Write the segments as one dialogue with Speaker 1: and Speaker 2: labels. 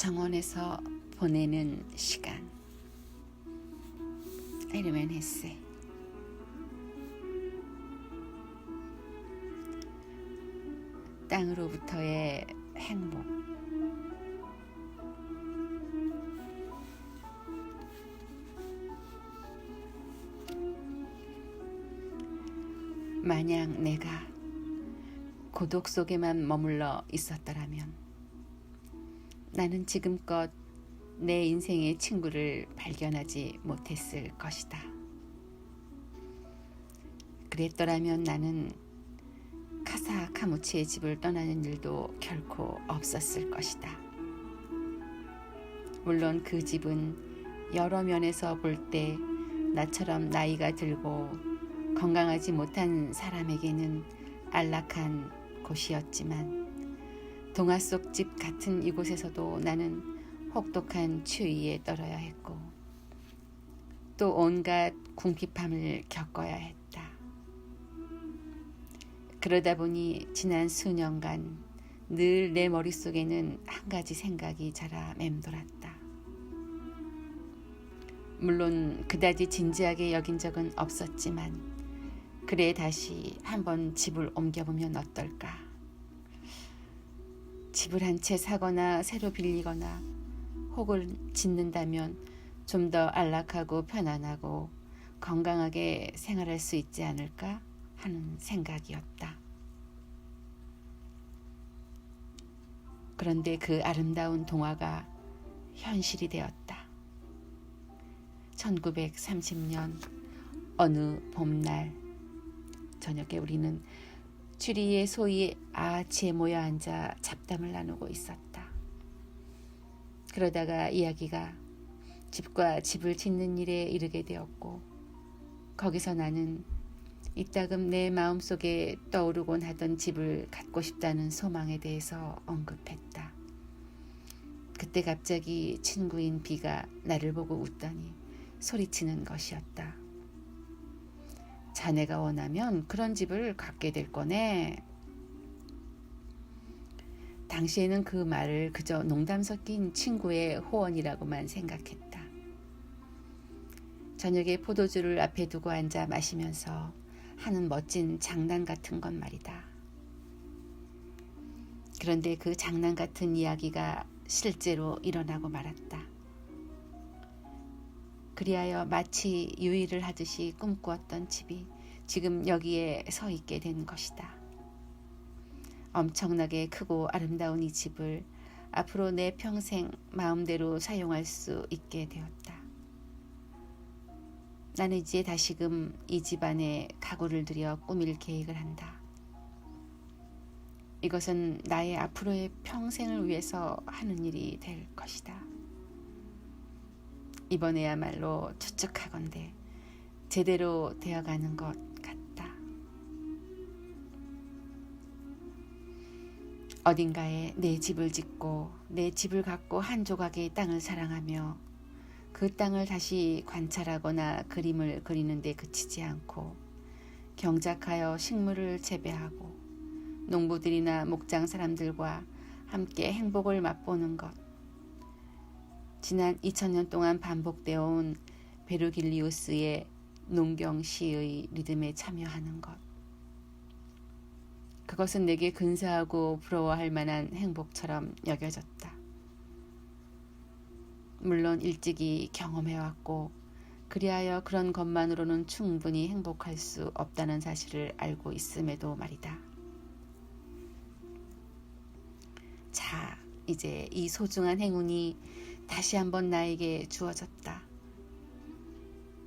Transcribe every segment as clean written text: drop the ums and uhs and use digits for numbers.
Speaker 1: 정원에서 보내는 시간. 헤르만 헤세. 땅으로부터의 행복. 만약 내가 고독 속에만 머물러 있었더라면 나는 지금껏 내 인생의 친구를 발견하지 못했을 것이다. 그랬더라면 나는 카사 카무치의 집을 떠나는 일도 결코 없었을 것이다. 물론 그 집은 여러 면에서 볼 때 나처럼 나이가 들고 건강하지 못한 사람에게는 안락한 곳이었지만 동화 속 집 같은 이곳에서도 나는 혹독한 추위에 떨어야 했고 또 온갖 궁핍함을 겪어야 했다. 그러다 보니 지난 수년간 늘 내 머릿속에는 한 가지 생각이 자라 맴돌았다. 물론 그다지 진지하게 여긴 적은 없었지만 그래 다시 한번 집을 옮겨보면 어떨까? 집을 한 채 사거나 새로 빌리거나 혹은 짓는다면 좀 더 안락하고 편안하고 건강하게 생활할 수 있지 않을까 하는 생각이었다. 그런데 그 아름다운 동화가 현실이 되었다. 1930년 어느 봄날 저녁에 우리는 추리의 소위 아치에 모여 앉아 잡담을 나누고 있었다. 그러다가 이야기가 집과 집을 짓는 일에 이르게 되었고 거기서 나는 이따금 내 마음속에 떠오르곤 하던 집을 갖고 싶다는 소망에 대해서 언급했다. 그때 갑자기 친구인 비가 나를 보고 웃더니 소리치는 것이었다. 자네가 원하면 그런 집을 갖게 될 거네. 당시에는 그 말을 그저 농담 섞인 친구의 호언이라고만 생각했다. 저녁에 포도주를 앞에 두고 앉아 마시면서 하는 멋진 장난 같은 건 말이다. 그런데 그 장난 같은 이야기가 실제로 일어나고 말았다. 그리하여 마치 유의를 하듯이 꿈꾸었던 집이 지금 여기에 서 있게 된 것이다. 엄청나게 크고 아름다운 이 집을 앞으로 내 평생 마음대로 사용할 수 있게 되었다. 나는 이제 다시금 이 집 안에 가구를 들여 꾸밀 계획을 한다. 이것은 나의 앞으로의 평생을 위해서 하는 일이 될 것이다. 이번에야말로 추측하건대 제대로 되어가는 것 같다. 어딘가에 내 집을 짓고 내 집을 갖고 한 조각의 땅을 사랑하며 그 땅을 다시 관찰하거나 그림을 그리는 데 그치지 않고 경작하여 식물을 재배하고 농부들이나 목장 사람들과 함께 행복을 맛보는 것. 지난 2000년 동안 반복되어 온 베르길리우스의 농경시의 리듬에 참여하는 것. 그것은 내게 근사하고 부러워할 만한 행복처럼 여겨졌다. 물론 일찍이 경험해왔고 그리하여 그런 것만으로는 충분히 행복할 수 없다는 사실을 알고 있음에도 말이다. 자, 이제 이 소중한 행운이 다시 한번 나에게 주어졌다.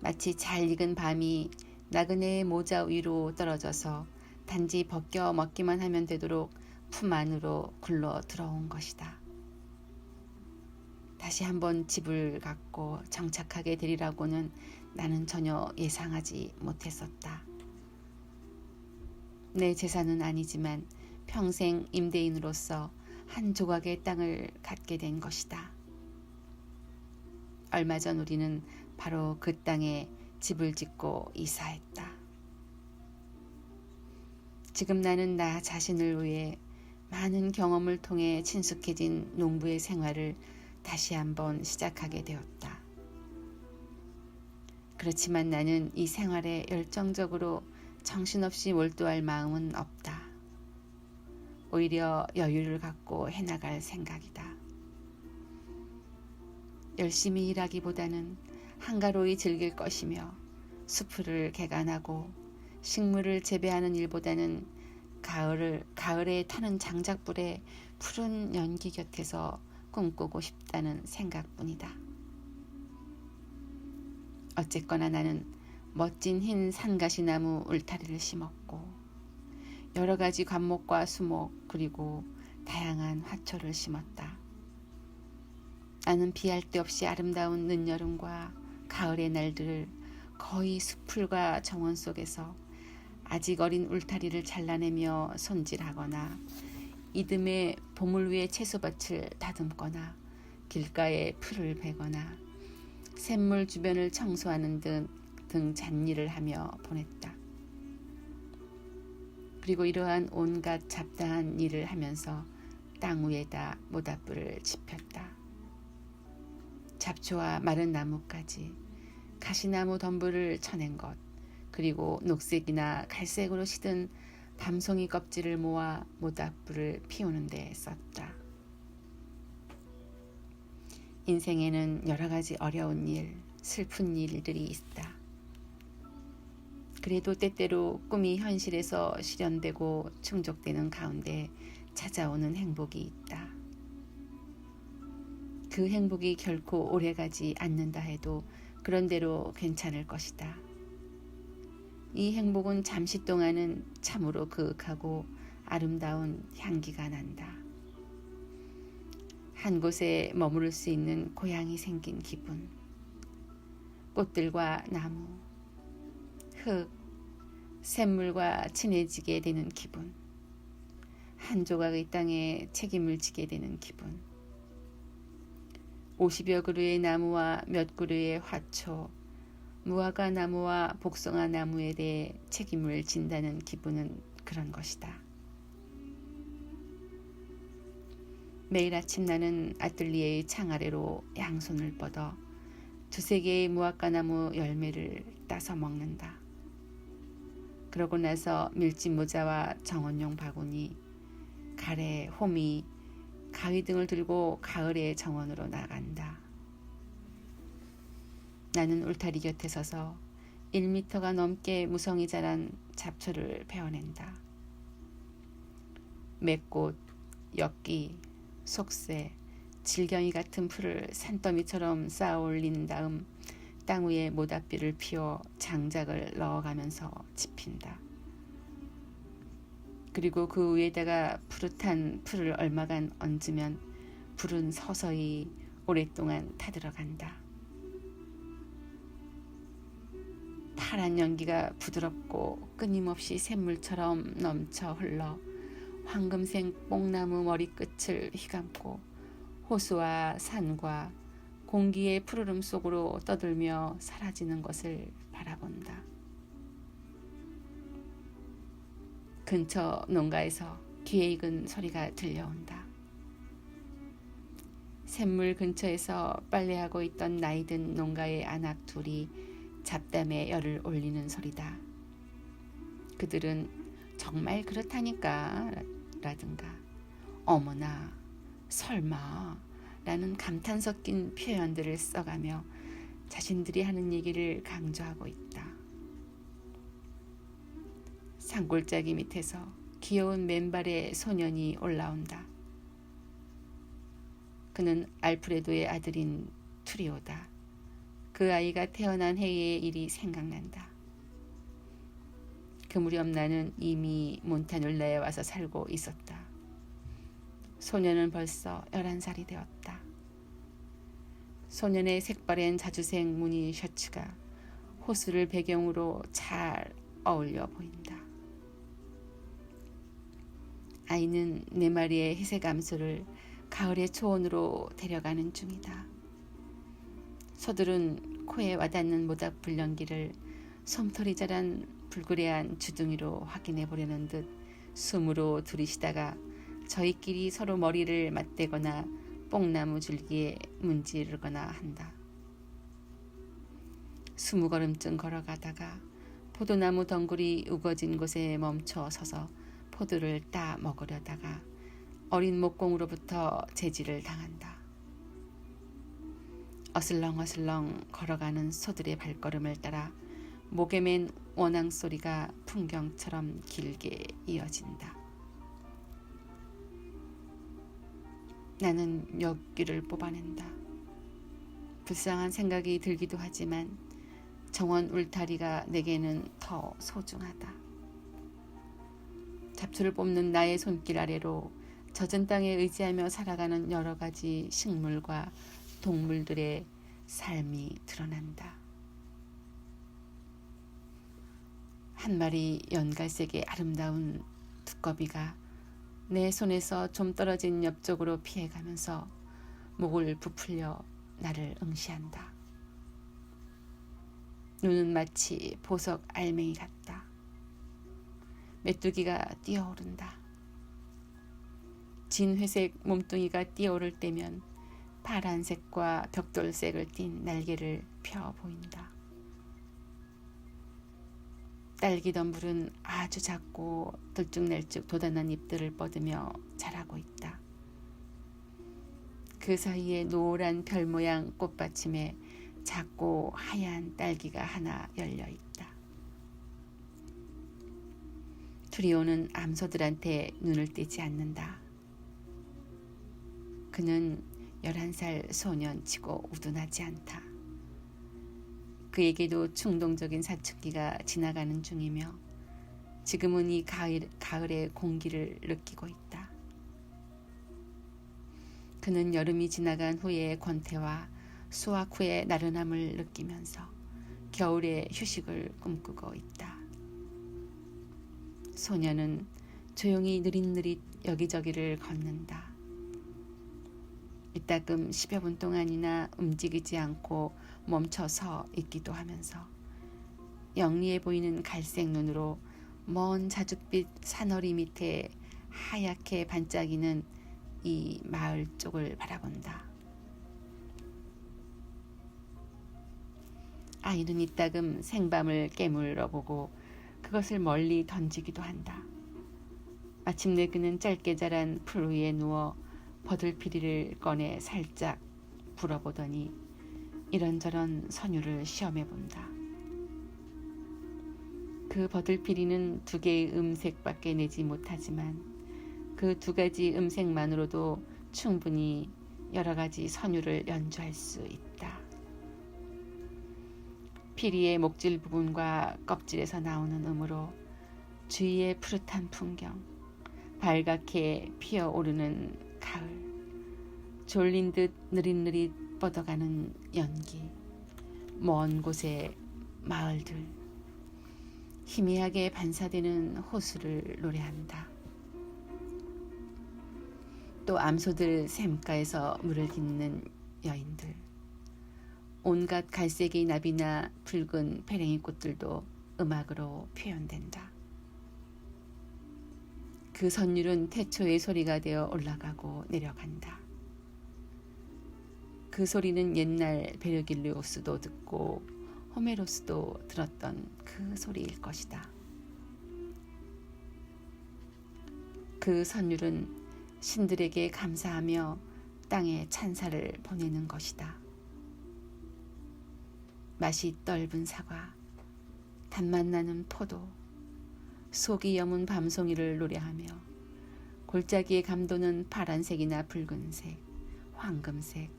Speaker 1: 마치 잘 익은 밤이 나그네의 모자 위로 떨어져서 단지 벗겨 먹기만 하면 되도록 품 안으로 굴러 들어온 것이다. 다시 한번 집을 갖고 정착하게 되리라고는 나는 전혀 예상하지 못했었다. 내 재산은 아니지만 평생 임대인으로서 한 조각의 땅을 갖게 된 것이다. 얼마 전 우리는 바로 그 땅에 집을 짓고 이사했다. 지금 나는 나 자신을 위해 많은 경험을 통해 친숙해진 농부의 생활을 다시 한번 시작하게 되었다. 그렇지만 나는 이 생활에 열정적으로 정신없이 몰두할 마음은 없다. 오히려 여유를 갖고 해나갈 생각이다. 열심히 일하기보다는 한가로이 즐길 것이며 수풀을 개간하고 식물을 재배하는 일보다는 가을에 타는 장작불에 푸른 연기 곁에서 꿈꾸고 싶다는 생각뿐이다. 어쨌거나 나는 멋진 흰 산가시나무 울타리를 심었고 여러 가지 관목과 수목 그리고 다양한 화초를 심었다. 나는 비할 데 없이 아름다운 늦여름과 가을의 날들을 거의 수풀과 정원 속에서 아직 어린 울타리를 잘라내며 손질하거나 이듬해 보물 위에 채소밭을 다듬거나 길가에 풀을 베거나 샘물 주변을 청소하는 등 잡일을 하며 보냈다. 그리고 이러한 온갖 잡다한 일을 하면서 땅 위에다 모닥불을 지폈다. 잡초와 마른 나무까지 가시나무 덤불을 쳐낸 것, 그리고 녹색이나 갈색으로 시든 밤송이 껍질을 모아 모닥불을 피우는 데 썼다. 인생에는 여러 가지 어려운 일, 슬픈 일들이 있다. 그래도 때때로 꿈이 현실에서 실현되고 충족되는 가운데 찾아오는 행복이 있다. 그 행복이 결코 오래가지 않는다 해도 그런대로 괜찮을 것이다. 이 행복은 잠시 동안은 참으로 그윽하고 아름다운 향기가 난다. 한 곳에 머무를 수 있는 고향이 생긴 기분, 꽃들과 나무, 흙, 샘물과 친해지게 되는 기분, 한 조각의 땅에 책임을 지게 되는 기분, 50여 그루의 나무와 몇 그루의 화초, 무화과 나무와 복숭아 나무에 대해 책임을 진다는 기분은 그런 것이다. 매일 아침 나는 아뜰리에의 창 아래로 양손을 뻗어 2-3개의 무화과 나무 열매를 따서 먹는다. 그러고 나서 밀짚 모자와 정원용 바구니, 가래, 호미, 가위 등을 들고 가을의 정원으로 나간다. 나는 울타리 곁에 서서 1미터가 넘게 무성이 자란 잡초를 베어낸다. 맥꽃, 엽기, 속새, 질경이 같은 풀을 산더미처럼 쌓아 올린 다음 땅 위에 모닥불을 피워 장작을 넣어가면서 지핀다. 그리고 그 위에다가 푸릇한 풀을 얼마간 얹으면 불은 서서히 오랫동안 타들어간다. 파란 연기가 부드럽고 끊임없이 샘물처럼 넘쳐 흘러 황금색 뽕나무 머리끝을 휘감고 호수와 산과 공기의 푸르름 속으로 떠들며 사라지는 것을 바라본다. 근처 농가에서 귀에 익은 소리가 들려온다. 샘물 근처에서 빨래하고 있던 나이든 농가의 아낙 둘이 잡담에 열을 올리는 소리다. 그들은 정말 그렇다니까 라든가 어머나 설마 라는 감탄 섞인 표현들을 써가며 자신들이 하는 얘기를 강조하고 있다. 산골짜기 밑에서 귀여운 맨발의 소년이 올라온다. 그는 알프레도의 아들인 투리오다. 그 아이가 태어난 해의 일이 생각난다. 그 무렵 나는 이미 몬타눌라에 와서 살고 있었다. 소년은 벌써 11살이 되었다. 소년의 색바랜 자주색 무늬 셔츠가 호수를 배경으로 잘 어울려 보인다. 아이는 4마리의 회색 암소를 가을의 초원으로 데려가는 중이다. 소들은 코에 와닿는 모닥불 연기를 솜털이 자란 불그레한 주둥이로 확인해 보려는 듯 숨으로 들이쉬다가 저희끼리 서로 머리를 맞대거나 뽕나무 줄기에 문지르거나 한다. 20걸음쯤 걸어가다가 포도나무 덩굴이 우거진 곳에 멈춰 서서 포도를 따 먹으려다가 어린 목공으로부터 제지를 당한다. 어슬렁어슬렁 걸어가는 소들의 발걸음을 따라 목에 맨 원앙 소리가 풍경처럼 길게 이어진다. 나는 여기를 뽑아낸다. 불쌍한 생각이 들기도 하지만 정원 울타리가 내게는 더 소중하다. 잡초를 뽑는 나의 손길 아래로 젖은 땅에 의지하며 살아가는 여러 가지 식물과 동물들의 삶이 드러난다. 한 마리 연갈색의 아름다운 두꺼비가 내 손에서 좀 떨어진 옆쪽으로 피해가면서 목을 부풀려 나를 응시한다. 눈은 마치 보석 알맹이 같다. 메뚜기가 뛰어오른다. 진회색 몸뚱이가 뛰어오를 때면 파란색과 벽돌색을 띤 날개를 펴 보인다. 딸기덤불은 아주 작고 들쭉날쭉 도단한 잎들을 뻗으며 자라고 있다. 그 사이에 노란 별 모양 꽃받침에 작고 하얀 딸기가 하나 열려 있다. 트리오는 암소들한테 눈을 떼지 않는다. 그는 11살 소년치고 우둔하지 않다. 그에게도 충동적인 사춘기가 지나가는 중이며 지금은 이 가을의 공기를 느끼고 있다. 그는 여름이 지나간 후의 권태와 수확 후의 나른함을 느끼면서 겨울의 휴식을 꿈꾸고 있다. 소녀는 조용히 느릿느릿 여기저기를 걷는다. 이따금 10여 분 동안이나 움직이지 않고 멈춰 서 있기도 하면서 영리해 보이는 갈색 눈으로 먼 자줏빛 산허리 밑에 하얗게 반짝이는 이 마을 쪽을 바라본다. 아이는 이따금 생밤을 깨물어 보고 그것을 멀리 던지기도 한다. 마침내 그는 짧게 자란 풀 위에 누워 버들피리를 꺼내 살짝 불어보더니 이런저런 선율을 시험해 본다. 그 버들피리는 2개의 음색밖에 내지 못하지만 그 2가지 음색만으로도 충분히 여러 가지 선율을 연주할 수 있다. 피리의 목질 부분과 껍질에서 나오는 음으로 주위의 푸릇한 풍경, 발갛게 피어오르는 가을, 졸린 듯 느릿느릿 뻗어가는 연기, 먼 곳의 마을들, 희미하게 반사되는 호수를 노래한다. 또 암소들 샘가에서 물을 깃는 여인들, 온갖 갈색의 나비나 붉은 페랭이 꽃들도 음악으로 표현된다. 그 선율은 태초의 소리가 되어 올라가고 내려간다. 그 소리는 옛날 베르길리오스도 듣고 호메로스도 들었던 그 소리일 것이다. 그 선율은 신들에게 감사하며 땅에 찬사를 보내는 것이다. 맛이 떫은 사과, 단맛 나는 포도, 속이 여문 밤송이를 노래하며 골짜기에 감도는 파란색이나 붉은색, 황금색,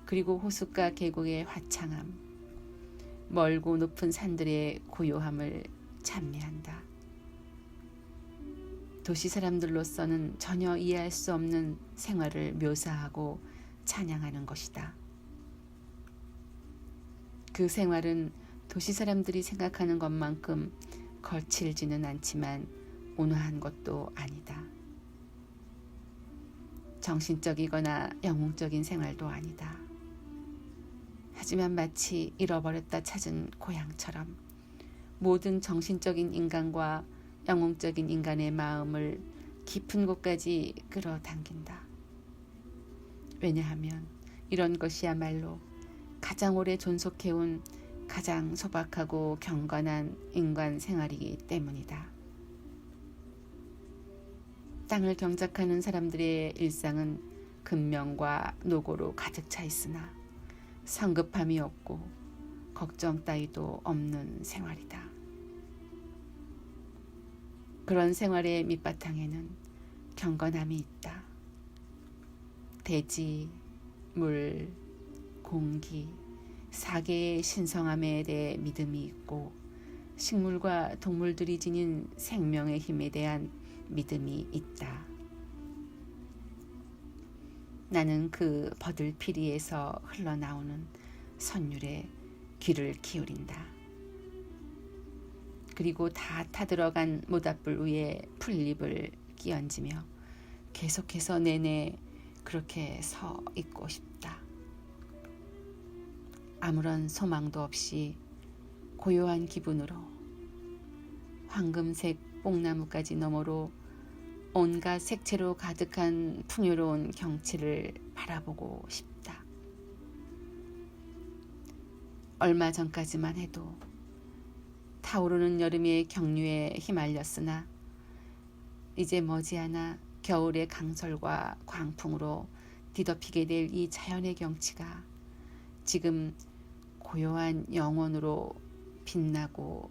Speaker 1: 그리고 호숫가 계곡의 화창함, 멀고 높은 산들의 고요함을 찬미한다. 도시 사람들로서는 전혀 이해할 수 없는 생활을 묘사하고 찬양하는 것이다. 그 생활은 도시 사람들이 생각하는 것만큼 거칠지는 않지만 온화한 것도 아니다. 정신적이거나 영웅적인 생활도 아니다. 하지만 마치 잃어버렸다 찾은 고향처럼 모든 정신적인 인간과 영웅적인 인간의 마음을 깊은 곳까지 끌어당긴다. 왜냐하면 이런 것이야말로 가장 오래 존속해온 가장 소박하고 경건한 인간 생활이기 때문이다. 땅을 경작하는 사람들의 일상은 근면과 노고로 가득 차 있으나 성급함이 없고 걱정 따위도 없는 생활이다. 그런 생활의 밑바탕에는 경건함이 있다. 대지, 물, 공기, 사계의 신성함에 대해 믿음이 있고 식물과 동물들이 지닌 생명의 힘에 대한 믿음이 있다. 나는 그 버들피리에서 흘러나오는 선율에 귀를 기울인다. 그리고 다 타들어간 모닥불 위에 풀잎을 끼얹으며 계속해서 내내 그렇게 서 있고 싶다. 아무런 소망도 없이 고요한 기분으로 황금색 뽕나무까지 너머로 온갖 색채로 가득한 풍요로운 경치를 바라보고 싶다. 얼마 전까지만 해도 타오르는 여름의 경류에 휘말렸으나 이제 머지않아 겨울의 강설과 광풍으로 뒤덮이게 될 이 자연의 경치가 지금 고요한 영혼으로 빛나고